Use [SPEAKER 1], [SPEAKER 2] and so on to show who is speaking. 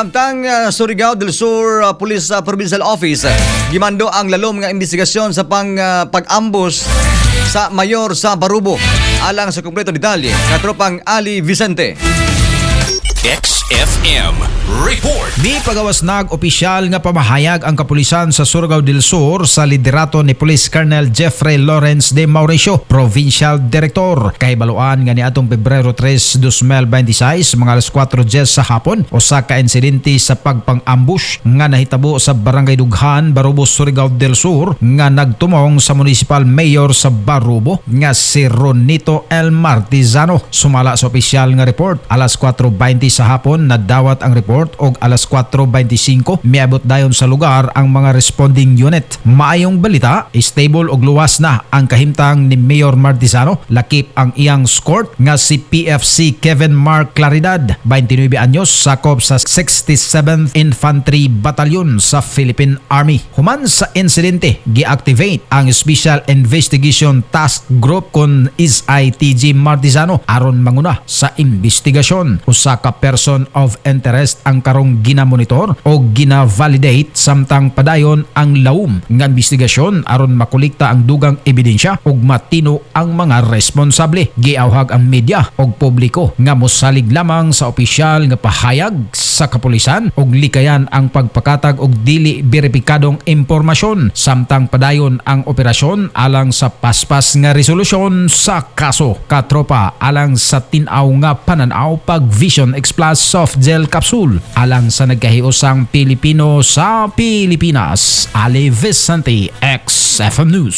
[SPEAKER 1] Samtang Surigao del Sur Police Provincial Office, gimando ang lalom nga imbestigasyon sa pag-ambush sa mayor sa Barobo. Alang sa kumpleto detalye, katropang Ali Vicente.
[SPEAKER 2] XFM Report.
[SPEAKER 3] Di pagawasnag opisyal nga pamahayag ang kapulisan sa Surigao del Sur sa liderato ni Police Colonel Jeffrey Lawrence de Mauricio, Provincial Director. Kahibaluan nga ni atong Pebrero 3, 2026, mga alas 4:10 sa hapon, usa ka insidente sa Pagpang-Ambush nga nahitabo sa Barangay Dughan, Barobo, Surigao del Sur nga nagtumong sa Municipal Mayor sa Barobo nga si Ronito L. Martizano. Sumala sa opisyal nga report, alas 4:20 sa hapon nadawat ang report og alas 4:25 miabot dayon sa lugar ang mga responding unit. Maayong balita, stable og luwas na ang kahimtang ni Mayor Martizano. Lakip ang iyang escort nga si PFC Kevin Mark Claridad, 29 anyos, sakop sa 67th Infantry Battalion sa Philippine Army. Human sa insidente, gi-activate ang Special Investigation Task Group kon SITG Martizano aron manguna sa imbestigasyon. Usa ka person of interest ang karong ginamonitor o gina-validate samtang padayon ang Lawom nga imbestigasyon aron makolekta ang dugang ebidensya ug matino ang mga responsable. Giawhag ang media ug publiko nga mosalig lamang sa opisyal nga pahayag sa kapulisan ug likayan ang pagpakatag og dili beripikadong impormasyon samtang padayon ang operasyon alang sa paspas nga resolusyon sa kaso. Katropa, alang sa tin-aw nga pananaw pag Vision X Plus Soft Gel Capsule alang sa nagkahiusang Pilipino sa Pilipinas. Ali Vicente, XFM News.